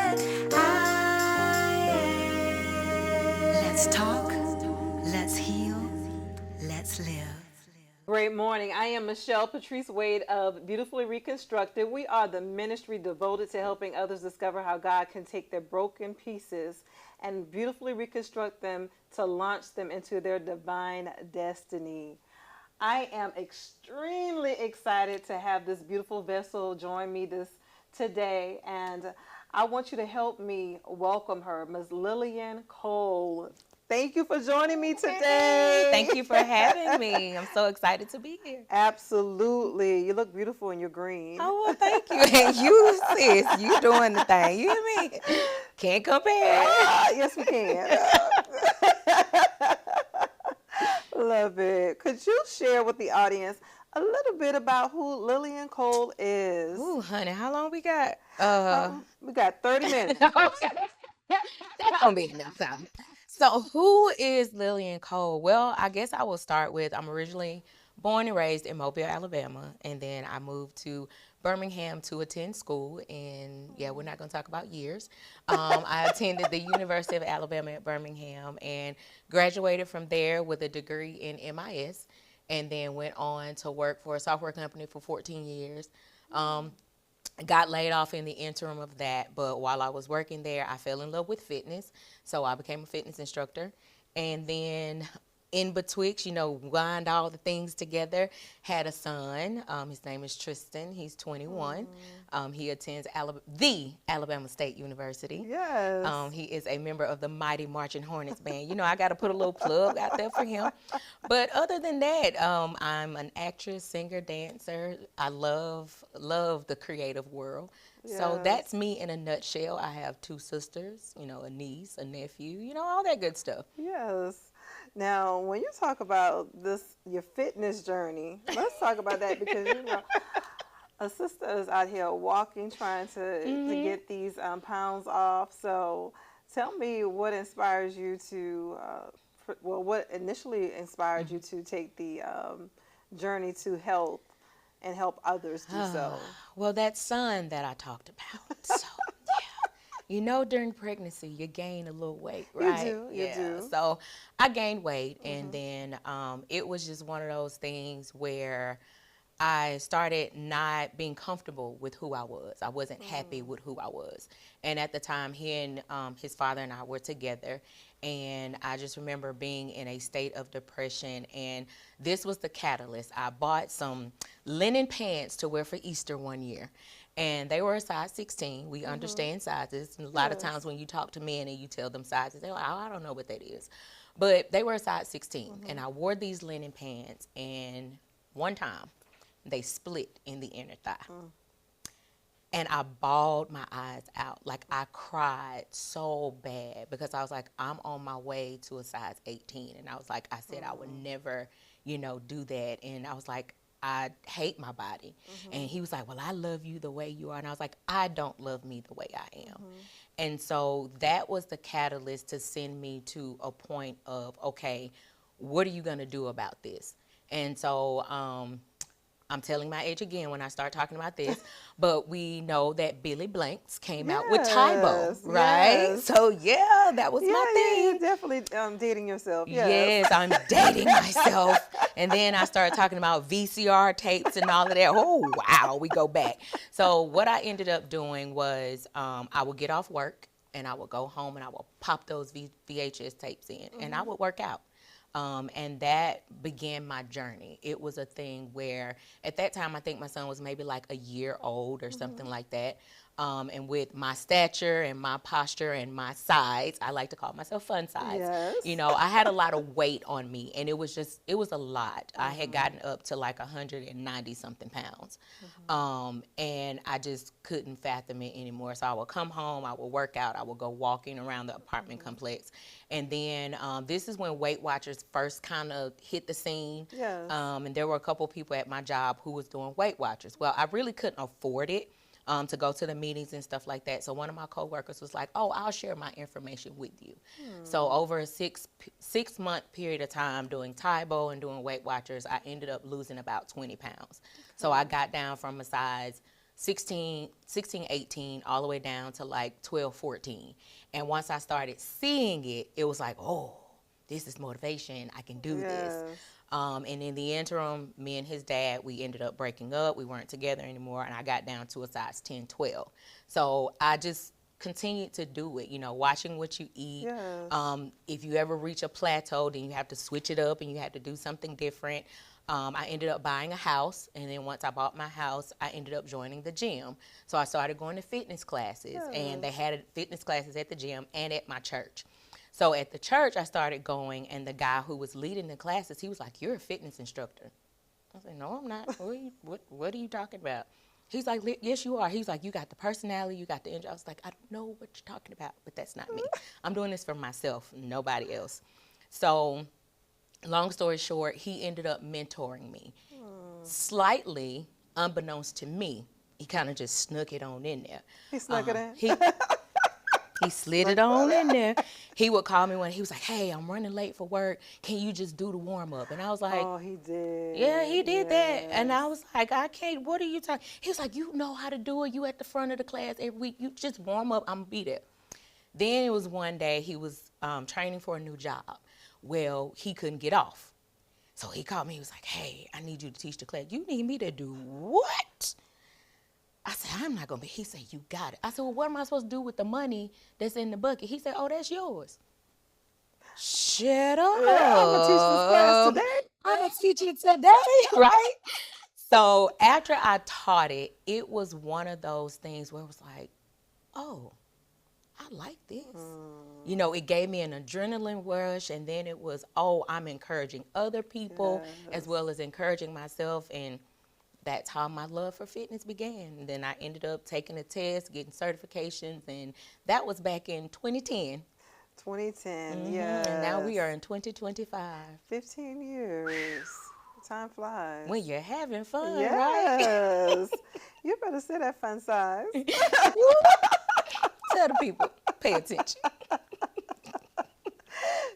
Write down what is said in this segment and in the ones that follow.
what I am. Let's talk, let's heal, let's live. Great morning. I am Michelle Patrice Wade of Beautifully Reconstructed. We are the ministry devoted to helping others discover how God can take their broken pieces and beautifully reconstruct them to launch them into their divine destiny. I am extremely excited to have this beautiful vessel join me today, and I want you to help me welcome her, Ms. Lillian Cole. Thank you for joining me today. Thank you for having me. I'm so excited to be here. Absolutely. You look beautiful in your green. Oh, well, thank you. And you, sis, you doing the thing. You hear me? Can't compare. Yes, we can. Love it. Could you share with the audience a little bit about who Lillian Cole is? Ooh, honey, how long we got? We got 30 minutes. That's gonna be enough time. So, who is Lillian Cole? Well, I guess I will start with I'm originally born and raised in Mobile, Alabama, and then I moved to Birmingham to attend school. And yeah, we're not gonna talk about years. I attended the University of Alabama at Birmingham and graduated from there with a degree in MIS, and then went on to work for a software company for 14 years. Got laid off in the interim of that, but while I was working there, I fell in love with fitness, so I became a fitness instructor. And then in betwixt, wind all the things together, had a son. His name is Tristan. He's 21. He attends the Alabama State University. Yes. He is a member of the Mighty Marching Hornets band. I got to put a little plug out there for him. But other than that, I'm an actress, singer, dancer. I love the creative world. Yes. So that's me in a nutshell. I have 2 sisters, a niece, a nephew, all that good stuff. Yes. Now, when you talk about your fitness journey, let's talk about that because a sister is out here walking, trying to get these pounds off. So, tell me what inspires you to, what initially inspired you to take the journey to health and help others do so. Well, that son that I talked about. So, during pregnancy, you gain a little weight, right? You do. So I gained weight, and then it was just one of those things where I started not being comfortable with who I was. I wasn't happy with who I was. And at the time, he and his father and I were together, and I just remember being in a state of depression, and this was the catalyst. I bought some linen pants to wear for Easter one year. And they were a size 16. We understand sizes. And a lot of times when you talk to men and you tell them sizes, they're like, oh, I don't know what that is. But they were a size 16. And I wore these linen pants. And one time, they split in the inner thigh. And I bawled my eyes out. Like, I cried so bad because I was like, I'm on my way to a size 18. And I was like, I said I would never, do that. And I was like, I hate my body. And he was like, well, I love you the way you are. And I was like, I don't love me the way I am. And so that was the catalyst to send me to a point of, okay, what are you going to do about this? And so I'm telling my age again when I start talking about this, but we know that Billy Blanks came out with Tybo, right? Yes. So yeah, that was my thing. You're definitely dating yourself. Yes, I'm dating myself. And then I started talking about VCR tapes and all of that. Oh, wow, we go back. So what I ended up doing was I would get off work and I would go home and I would pop those VHS tapes in and I would work out. And that began my journey. It was a thing where at that time, I think my son was maybe like a year old or something like that. And with my stature and my posture and my size, I like to call myself fun size. Yes. I had a lot of weight on me, and it was a lot. I had gotten up to like 190 something pounds. And I just couldn't fathom it anymore. So I would come home, I would work out, I would go walking around the apartment complex. And then this is when Weight Watchers first kind of hit the scene. Yes. And there were a couple people at my job who was doing Weight Watchers. Well, I really couldn't afford it. To go to the meetings and stuff like that. So one of my coworkers was like, oh, I'll share my information with you. So over a six-month period of time doing Tybo and doing Weight Watchers, I ended up losing about 20 pounds. So I got down from a size 16, 18, all the way down to like 12, 14. And once I started seeing it, it was like, oh, this is motivation. I can do this. Yes. And in the interim, me and his dad, we ended up breaking up. We weren't together anymore, and I got down to a size 10, 12. So I just continued to do it, watching what you eat. Yes. If you ever reach a plateau, then you have to switch it up and you have to do something different. I ended up buying a house, and then once I bought my house, I ended up joining the gym. So I started going to fitness classes, and they had fitness classes at the gym and at my church. So at the church, I started going, and the guy who was leading the classes, he was like, "You're a fitness instructor." I said, "No, I'm not. What are you talking about?" He's like, "Yes, you are." He's like, "You got the personality, you got the energy." I was like, "I don't know what you're talking about, but that's not me. I'm doing this for myself, nobody else." So long story short, he ended up mentoring me. Slightly unbeknownst to me, he kind of just snuck it on in there. He snuck it in. He slid it on in there. He would call me when he was like, "Hey, I'm running late for work. Can you just do the warm up?" And I was like, Oh, he did. "Yeah, he did that." And I Yes. was like, "I can't. What are you talking?" He was like, "You know how to do it. You at the front of the class every week. You just warm up. I'm gonna be there." Then it was one day he was training for a new job. Well, he couldn't get off. So he called me. He was like, "Hey, I need you to teach the class." "You need me to do what?" I said, "I'm not going to be." He said, "You got it." I said, "Well, what am I supposed to do with the money that's in the bucket?" He said, "Oh, that's yours." Shut up. Yeah, I'm gonna teach this class today. I'm going to teach it today, right? So after I taught it, it was one of those things where it was like, oh, I like this. It gave me an adrenaline rush, and then it was, oh, I'm encouraging other people as well as encouraging myself, and that's how my love for fitness began. And then I ended up taking a test, getting certifications, and that was back in 2010. 2010, yes. And now we are in 2025. 15 years. Time flies. When you're having fun, right? Yes. You better say that fun size. Tell the people, pay attention.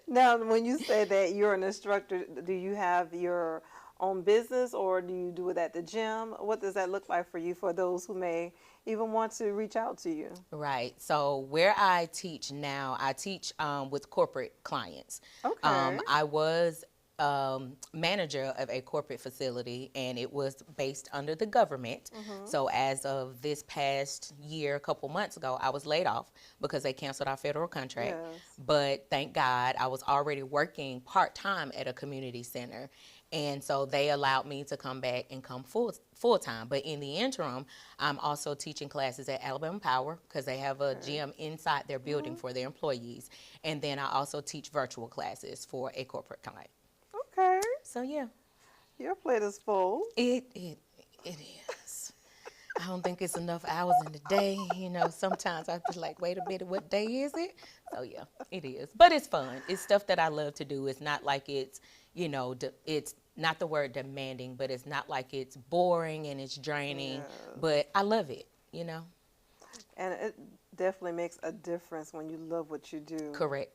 Now, when you say that you're an instructor, do you have your own business, or do you do it at the gym? What does that look like for you, for those who may even want to reach out to you? Right. So where I teach now, I teach with corporate clients. Okay. I was manager of a corporate facility, and it was based under the government. So as of this past year, a couple months ago, I was laid off because they canceled our federal contract. Yes. But thank God I was already working part-time at a community center. And so they allowed me to come back and come full time. But in the interim, I'm also teaching classes at Alabama Power because they have a gym inside their building for their employees. And then I also teach virtual classes for a corporate client. Okay. So yeah, Your plate is full. it is. I don't think it's enough hours in the day. Sometimes I be like, wait a minute, what day is it? So yeah, it is. But it's fun. It's stuff that I love to do. It's not like it's, it's not the word demanding, but it's not like it's boring and it's draining. Yes. But I love it, And it definitely makes a difference when you love what you do. Correct.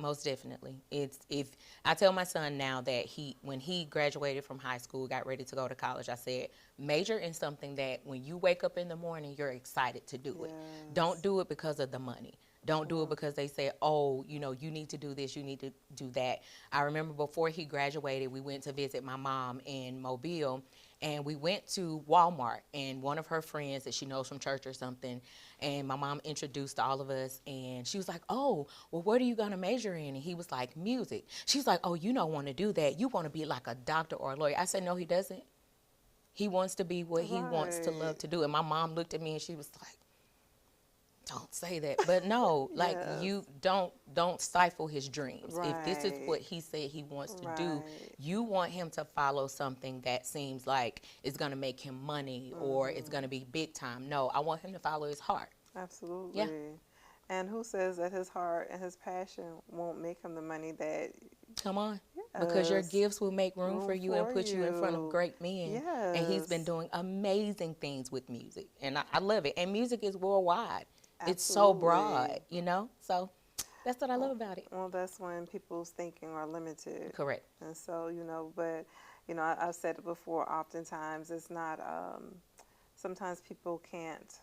Most definitely. If I tell my son now that when he graduated from high school, got ready to go to college, I said, major in something that when you wake up in the morning, you're excited to do it. Yes. Don't do it because of the money. Don't do it because they say, oh, you need to do this, you need to do that. I remember before he graduated, we went to visit my mom in Mobile, and we went to Walmart, and one of her friends that she knows from church or something, and my mom introduced all of us, and she was like, oh, well, what are you going to major in? And he was like, music. She's like, oh, you don't want to do that. You want to be like a doctor or a lawyer. I said, no, he doesn't. He wants to be what he wants to love to do. And my mom looked at me, and she was like, don't say that. But no, like Yes. you don't stifle his dreams. Right. If this is what he said he wants to do, Right. you want him to follow something that seems like it's going to make him money or it's going to be big time. No, I want him to follow his heart. Absolutely. Yeah. And who says that his heart and his passion won't make him the money that... Come on. Because your Yes. gifts will make room for you and for put you in front of you. great men. And he's been Yes. doing amazing things with music. And I love it. And music is worldwide. It's so broad, Absolutely. So that's what I love about it. Well, that's when people's thinking are limited. Correct. And so, but, I've said it before, oftentimes it's not sometimes people can't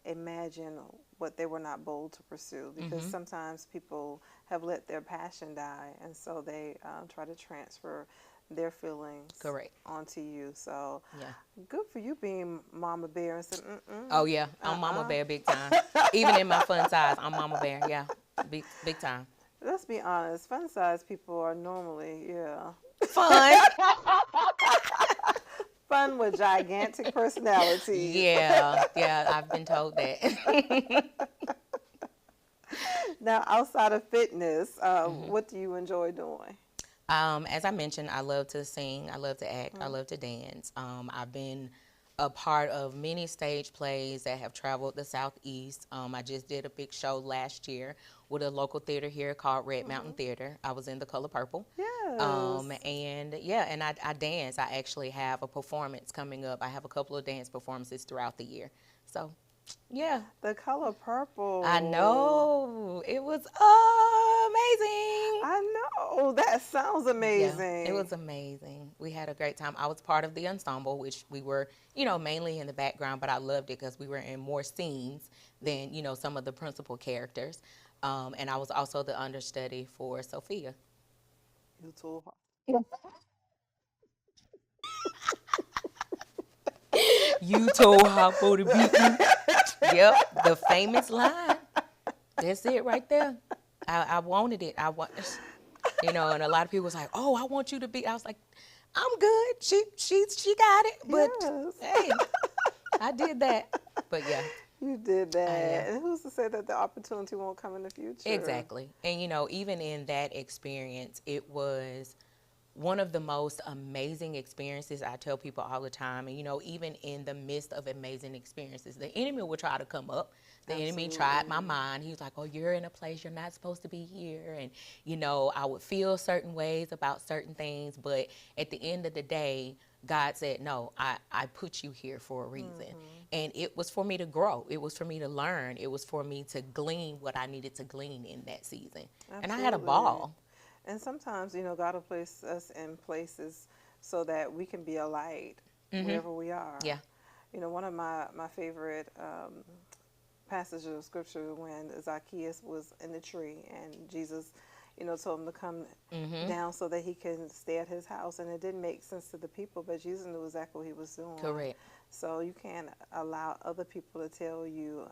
imagine what they were not bold to pursue, because sometimes people have let their passion die, and so they try to transfer their feelings Correct. onto you. So Yeah. good for you being Mama Bear and said, Oh yeah, I'm Mama Bear big time. Even in my fun size, I'm Mama Bear. Yeah, big time. Let's be honest, fun size people are normally, Fun. fun with gigantic personalities. Yeah, I've been told that. Now, outside of fitness, what do you enjoy doing? As I mentioned, I love to sing, I love to act, I love to dance. I've been a part of many stage plays that have traveled the Southeast. I just did a big show last year with a local theater here called Red Mountain Theater. I was in The Color Purple. Yes. And I dance. I actually have a performance coming up. I have a couple of dance performances throughout the year. So, yeah. The Color Purple. I know. It was amazing. I know. That sounds amazing. Yeah, it was amazing. We had a great time. I was part of the ensemble, which we were, mainly in the background, but I loved it because we were in more scenes than, some of the principal characters. And I was also the understudy for Sophia. You too. You told Hoppo to beat me. Yep, the famous line. That's it right there. I wanted it. And a lot of people was like, "Oh, I want you to be." I was like, "I'm good. She got it." But Yes. hey, I did that. But yeah. You did that. Yeah. And who's to say that the opportunity won't come in the future? Exactly. And even in that experience, it was one of the most amazing experiences. I tell people all the time, and even in the midst of amazing experiences, the enemy will try to come up. The enemy tried my mind. He was like, "Oh, you're in a place you're not supposed to be here." And, I would feel certain ways about certain things. But at the end of the day, God said, "No, I put you here for a reason." And it was for me to grow. It was for me to learn. It was for me to glean what I needed to glean in that season. And I had a ball. And sometimes, God will place us in places so that we can be a light wherever we are. Yeah. One of my favorite passages of scripture, when Zacchaeus was in the tree and Jesus, told him to come down so that he can stay at his house. And it didn't make sense to the people, but Jesus knew exactly what he was doing. Correct. So you can't allow other people to tell you.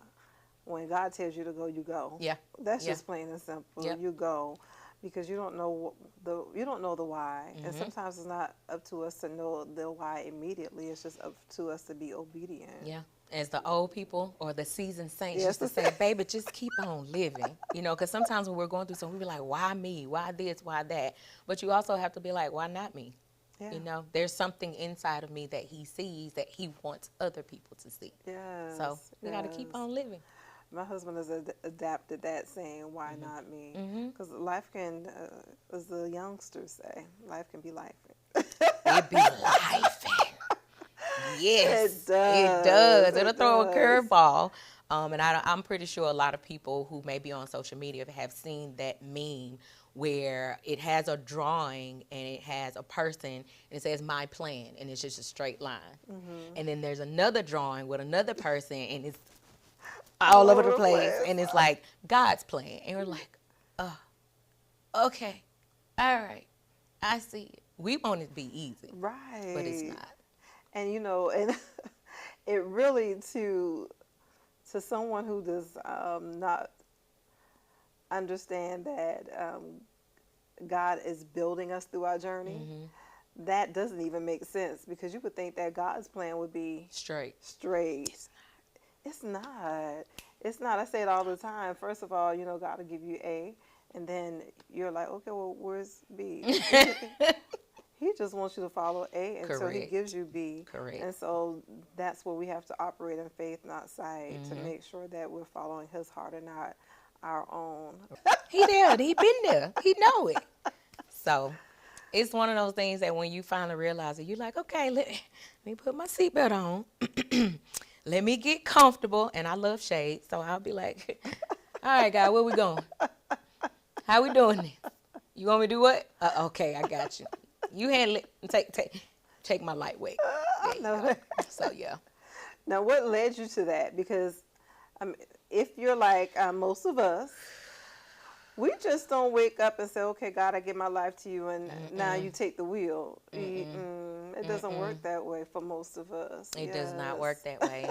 When God tells you to go, you go. Yeah. That's just plain and simple. Yep. You go. Because you don't know the why, and sometimes it's not up to us to know the why immediately. It's just up to us to be obedient. Yeah, as the old people or the seasoned saints used to say, "Baby, just keep on living." Because sometimes when we're going through something, we be like, "Why me? Why this? Why that?" But you also have to be like, "Why not me?" Yeah. There's something inside of me that He sees that He wants other people to see. Yes. So we got to keep on living. My husband has adapted that saying, "Why not me?" Because life can, as the youngsters say, life can be life. It be life. Yes, It does. It does. It It'll throw a does. curveball. And I'm pretty sure a lot of people who may be on social media have seen that meme where it has a drawing and it has a person and it says "my plan" and it's just a straight line. And then there's another drawing with another person and it's all over the place, and it's like God's plan, and we're like, "Oh, okay, all right, I see it." We want it to be easy, Right. but it's not. And and it really to someone who does not understand that God is building us through our journey, that doesn't even make sense, because you would think that God's plan would be Straight. It's not. It's not. I say it all the time. First of all, God will give you A, and then you're like, "Okay, well, where's B?" He just wants you to follow A until He Correct. gives you B. Correct. And so that's where we have to operate in faith, not sight, to make sure that we're following His heart and not our own. He there. He been there. He know it. So it's one of those things that when you finally realize it, you're like, "Okay, let me put my seatbelt on." Let me get comfortable, and I love shade, so I'll be like, "All right, God, where we going? How we doing this? You want me to do what? Okay, I got you. You handle it and take my lightweight." I know that. So yeah. Now, what led you to that? Because if you're like most of us, we just don't wake up and say, okay, God, I give my life to you, and now you take the wheel. It doesn't work that way for most of us. It does not work that way.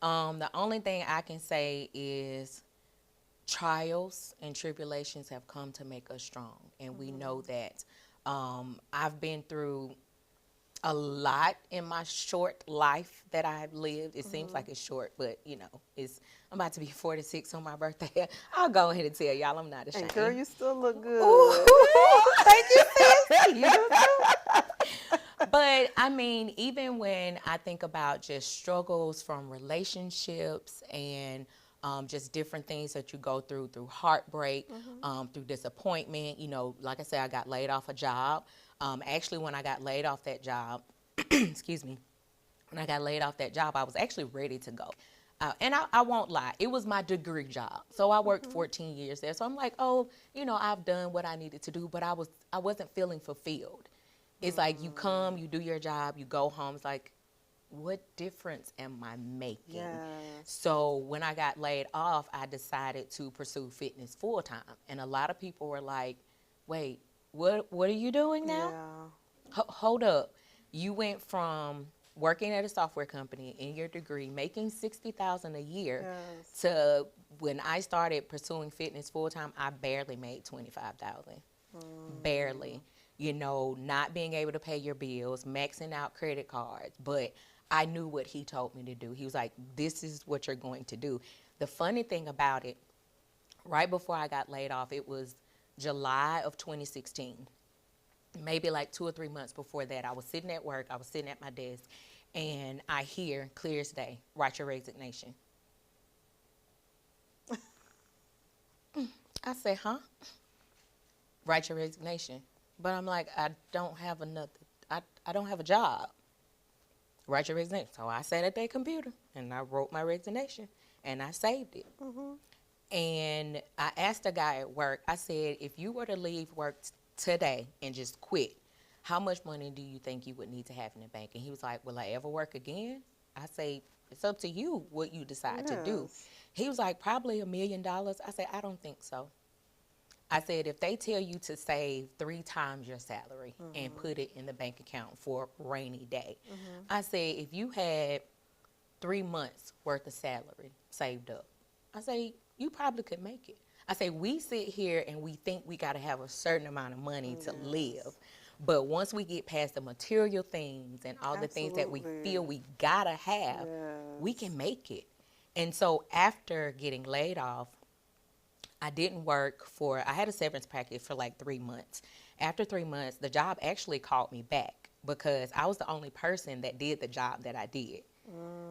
The only thing I can say is trials and tribulations have come to make us strong, and we know that. I've been through a lot in my short life that I've lived. It seems like it's short, but you know, I'm about to be 46 on my birthday. I'll go ahead and tell y'all I'm not ashamed. And girl, you still look good. Ooh, thank you, sis. You do too. But I mean, even when I think about just struggles from relationships and just different things that you go through heartbreak, through disappointment. You know, like I said, I got laid off a job. Actually, when I got laid off that job, excuse me, when I got laid off that job, I was actually ready to go. And I won't lie, it was my degree job. So I worked 14 years there. So I'm like, oh, you know, I've done what I needed to do, but I wasn't feeling fulfilled. It's like you come, you do your job, you go home. It's like, what difference am I making? Yes. So when I got laid off, I decided to pursue fitness full time. And a lot of people were like, wait, what are you doing now? Yeah. Hold up. You went from working at a software company in your degree, making $60,000 a year, Yes. to when I started pursuing fitness full time, I barely made $25,000. Barely. You know, not being able to pay your bills, maxing out credit cards, but I knew what he told me to do. He was like, this is what you're going to do. The funny thing about it, right before I got laid off, it was July of 2016. Maybe like 2 or 3 months before that, I was sitting at work, I was sitting at my desk, and I hear, clear as day, write your resignation. I say, huh? Write your resignation. But I'm like, I don't have a job. Write your resignation. So I sat at that computer and I wrote my resignation and I saved it. And I asked a guy at work, I said, if you were to leave work today and just quit, how much money do you think you would need to have in the bank? And he was like, will I ever work again? I say, it's up to you what you decide to do. He was like, probably $1 million. I said, I don't think so. I said, if they tell you to save 3 times your salary and put it in the bank account for a rainy day, I said, if you had 3 months worth of salary saved up, I say, you probably could make it. I say, we sit here and we think we got to have a certain amount of money to live. But once we get past the material things and all the things that we feel we got to have, we can make it. And so after getting laid off, I didn't work I had a severance package for like 3 months. After 3 months, the job actually called me back because I was the only person that did the job that I did.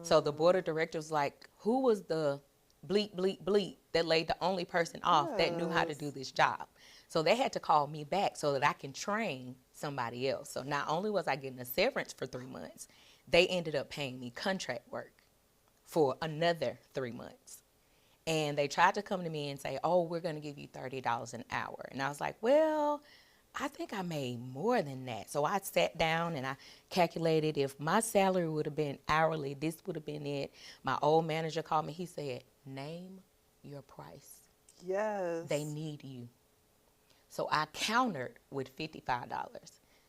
So the board of directors was like, who was the bleep, bleep, bleep that laid the only person off that knew how to do this job? So they had to call me back so that I can train somebody else. So not only was I getting a severance for 3 months, they ended up paying me contract work for another 3 months. And they tried to come to me and say, oh, we're going to give you $30 an hour. And I was like, well, I think I made more than that. So I sat down and I calculated if my salary would have been hourly, this would have been it. My old manager called me. He said, name your price. Yes. They need you. So I countered with $55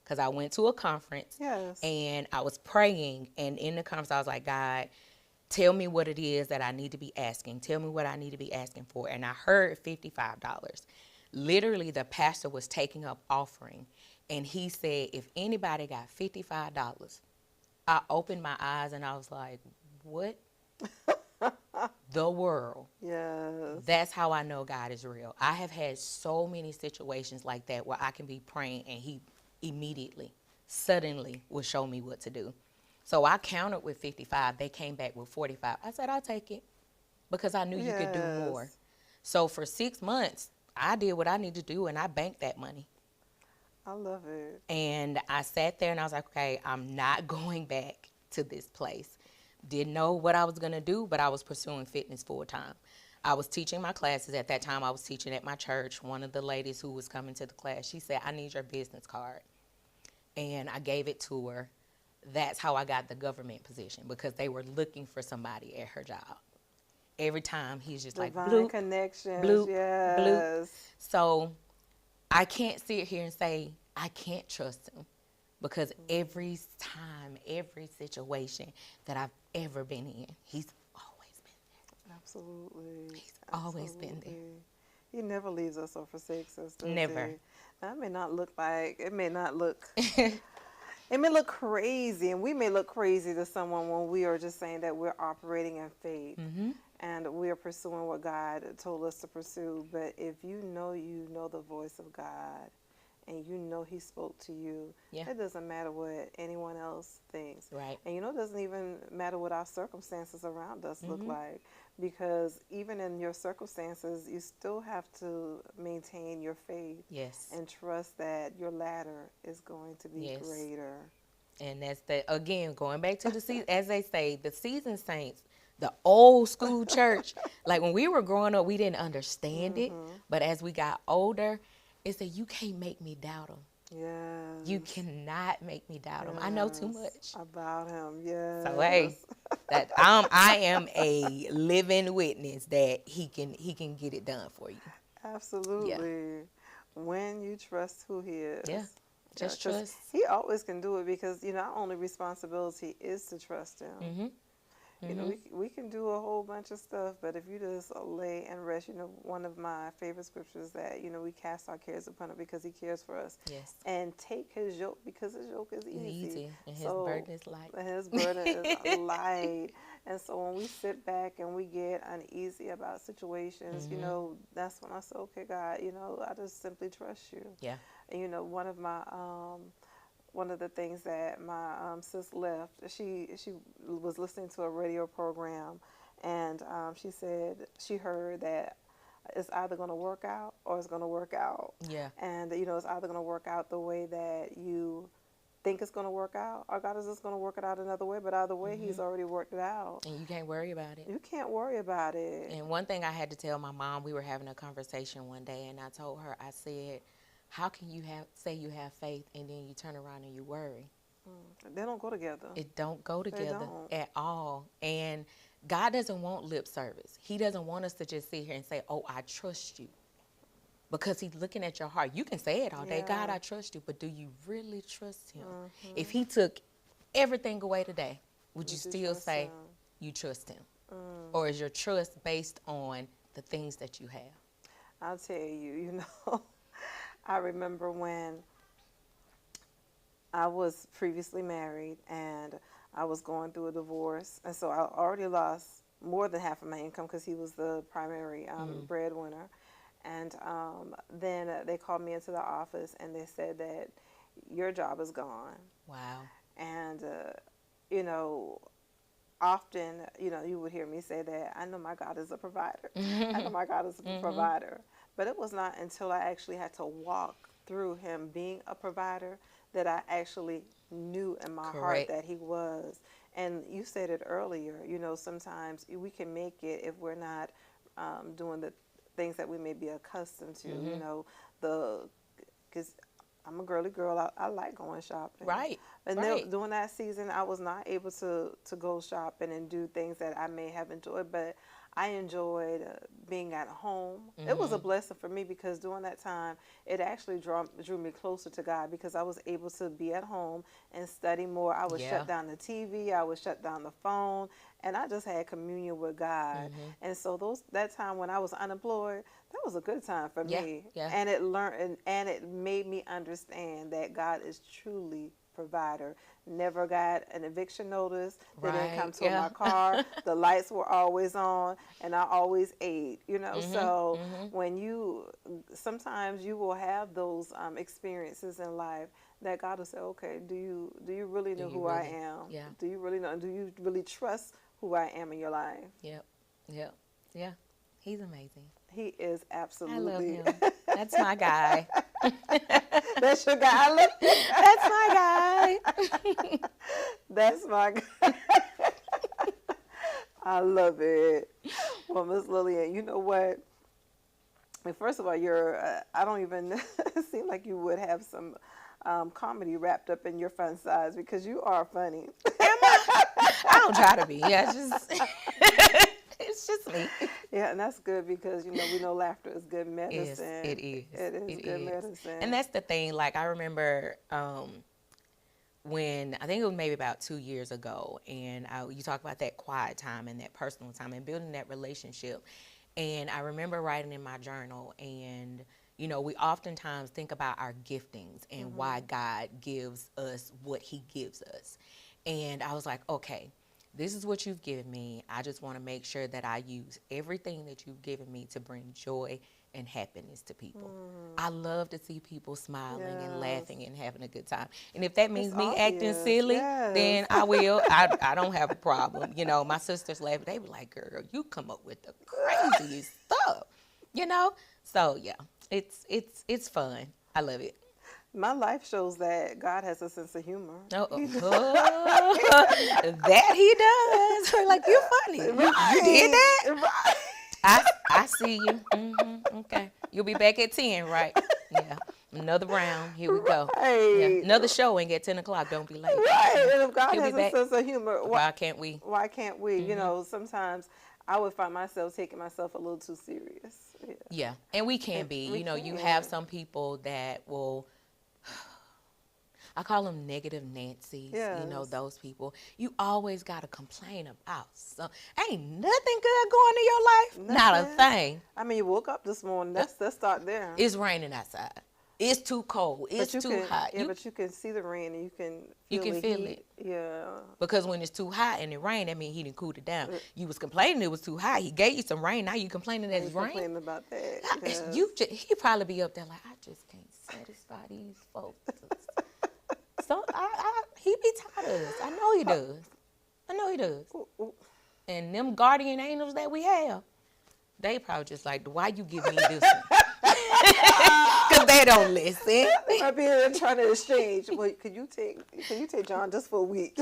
because I went to a conference and I was praying. And in the conference, I was like, God, tell me what it is that I need to be asking. Tell me what I need to be asking for. And I heard $55. Literally, the pastor was taking up offering. And he said, if anybody got $55, I opened my eyes and I was like, what? The world. Yes. That's how I know God is real. I have had so many situations like that where I can be praying and he immediately, suddenly will show me what to do. So I counted with 55. They came back with 45. I said, I'll take it because I knew you could do more. So for 6 months, I did what I needed to do and I banked that money. I love it. And I sat there and I was like, okay, I'm not going back to this place. Didn't know what I was going to do, but I was pursuing fitness full time. I was teaching my classes. At that time, I was teaching at my church. One of the ladies who was coming to the class, she said, I need your business card. And I gave it to her. that's how I got the government position, because they were looking for somebody at her job. Every time he's just like Divine bloop, connections, bloop, bloop. yes. So I can't sit here and say I can't trust him, because every time, every situation that I've ever been in, he's always been there. Absolutely. He's always been there. He never leaves us or forsakes us, does Never. he? That may not look like, it may look crazy, and we may look crazy to someone when we are just saying that we're operating in faith and we are pursuing what God told us to pursue. But if you know the voice of God, and you know he spoke to you, it doesn't matter what anyone else thinks. Right. And it doesn't even matter what our circumstances around us look like, because even in your circumstances, you still have to maintain your faith. Yes. And trust that your ladder is going to be greater. And that's again, going back to the season, as they say, the seasoned saints, the old school church. Like when we were growing up, we didn't understand it. But as we got older, it's that you can't make me doubt him. Yes. You cannot make me doubt him. I know too much about him. Yes. So hey, that I am a living witness that he can get it done for you. Absolutely. Yeah. When you trust who he is. Yeah. Just trust. He always can do it, because our only responsibility is to trust him. We can do a whole bunch of stuff, but if you just lay and rest, one of my favorite scriptures that, we cast our cares upon him because he cares for us. Yes. And take his yoke, because his yoke is easy. And his burden is light. And his burden is light. And so when we sit back and we get uneasy about situations, that's when I say, okay, God, I just simply trust you. Yeah. And, one of the things that my sis left, she was listening to a radio program, and she said she heard that it's either going to work out or it's going to work out. Yeah. And, it's either going to work out the way that you think it's going to work out, or God is just going to work it out another way. But either way, he's already worked it out. And you can't worry about it. You can't worry about it. And one thing I had to tell my mom, we were having a conversation one day, and I told her, I said, how can you say you have faith and then you turn around and you worry? They don't go together. It don't go together at all. And God doesn't want lip service. He doesn't want us to just sit here and say, oh, I trust you. Because he's looking at your heart. You can say it all day, God, I trust you. But do you really trust him? If he took everything away today, would you still say you trust him? Or is your trust based on the things that you have? I'll tell you, I remember when I was previously married and I was going through a divorce. And so I already lost more than half of my income because he was the primary breadwinner. And then they called me into the office and they said that your job is gone. Wow. And, often, you would hear me say that, I know my God is a provider. I know my God is a provider. But it was not until I actually had to walk through him being a provider that I actually knew in my heart that he was. And you said it earlier, sometimes we can make it if we're not doing the things that we may be accustomed to, because I'm a girly girl. I like going shopping. Right. And during that season, I was not able to go shopping and do things that I may have enjoyed, but I enjoyed being at home. It was a blessing for me because during that time, it actually drew me closer to God because I was able to be at home and study more. I would shut down the TV. I would shut down the phone. And I just had communion with God. And so that time when I was unemployed, that was a good time for me. Yeah. And it made me understand that God is truly provider. Never got an eviction notice. They didn't come to my car. The lights were always on, and I always ate. So when sometimes you will have those experiences in life that God will say, okay, do you really know who I am? Yeah. Do you really know? Do you really trust who I am in your life? Yeah. He's amazing. He is absolutely. I love him. That's my guy. That's your guy. That's my guy. That's my guy. I love it. Well, Miss Lillian, you know what? First of all, I don't even seem like you would have some comedy wrapped up in your fun size because you are funny. I don't try to be. Yeah, it's just it's just me. Yeah, and that's good because, we know laughter is good medicine. It is. It is good medicine. And that's the thing. Like, I remember when, I think it was maybe about 2 years ago, and you talk about that quiet time and that personal time and building that relationship. And I remember writing in my journal, and, we oftentimes think about our giftings and why God gives us what he gives us. And I was like, okay, this is what you've given me. I just want to make sure that I use everything that you've given me to bring joy and happiness to people. I love to see people smiling and laughing and having a good time. And if that means me acting silly, then I will. I don't have a problem. My sisters laugh. They be like, girl, you come up with the craziest stuff. So yeah, it's fun. I love it. My life shows that God has a sense of humor. That he does. Like, you're funny. You did that? Right. I see you. Okay. You'll be back at 10, right? Yeah. Another round. Here we go. Right. Yeah. Another showing at 10 o'clock. Don't be late. Right. And if God has a sense of humor, why can't we? Why can't we? Sometimes I would find myself taking myself a little too serious. Yeah. And we can be. You have some people that will... I call them negative Nancy's, those people. You always got to complain about something. Ain't nothing good going in your life. Nothing. Not a thing. I mean, you woke up this morning. Let's start there. It's raining outside. It's too cold. It's too hot. Yeah, but you can see the rain and you can feel it. Yeah. Because when it's too hot and it rained, that means he didn't cool it down. You was complaining it was too hot. He gave you some rain. Now you complaining that it's rain. Complaining about that. Yes. He probably be up there like, I just can't satisfy these folks. So he be tired of us. I know he does. And them guardian angels that we have, they probably just like, why you give me this one? Because they don't listen. They might be here trying to exchange. Well, can you take John just for a week?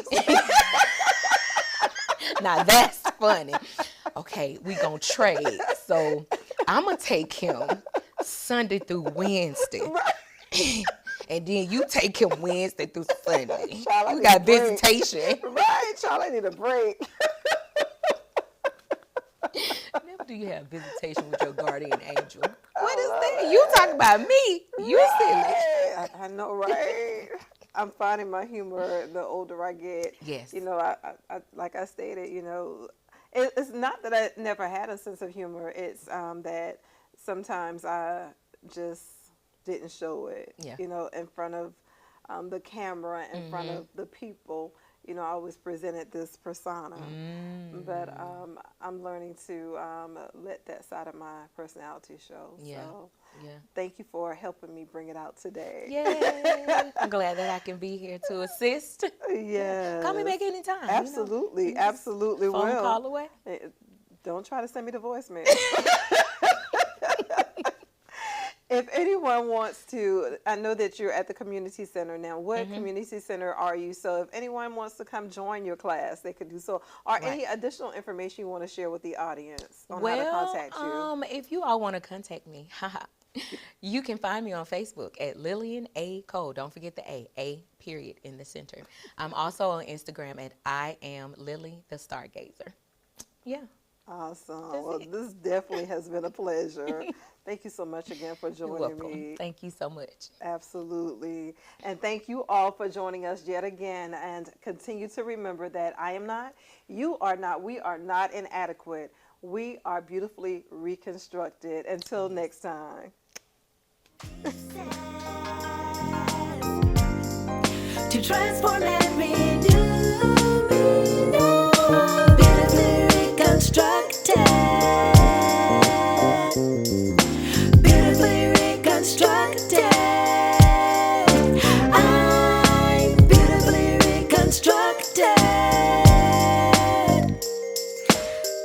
Now that's funny. Okay, we gonna trade. So I'm gonna take him Sunday through Wednesday. Right. And then you take him Wednesday through Sunday. Child, we got visitation. Right, child, I need a break. Never do you have visitation with your guardian angel. What is that? You talking about me. You silly. I know, right? I'm finding my humor the older I get. Yes. I like I stated, it's not that I never had a sense of humor. It's that sometimes I just didn't show it, in front of the camera, in front of the people. I always presented this persona, but I'm learning to let that side of my personality show. Yeah. So thank you for helping me bring it out today. Yeah. I'm glad that I can be here to assist. Yeah. Call me back anytime. Absolutely. Absolutely. Phone call away. Don't try to send me the voicemail. If anyone wants to, I know that you're at the community center now. What community center are you? So if anyone wants to come join your class, they could do so. Or any additional information you want to share with the audience on how to contact you? If you all want to contact me, you can find me on Facebook at Lillian A. Cole. Don't forget the A period in the center. I'm also on Instagram at I am Lily the Stargazer. Yeah. Awesome. Well, this definitely has been a pleasure. Thank you so much again for joining me. Thank you so much. Absolutely. And thank you all for joining us yet again. And continue to remember that I am not, you are not, we are not inadequate. We are beautifully reconstructed. Until next time. To transform and renew me now. Beautifully reconstructed. Beautifully reconstructed. I'm beautifully reconstructed.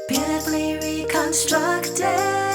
Beautifully reconstructed.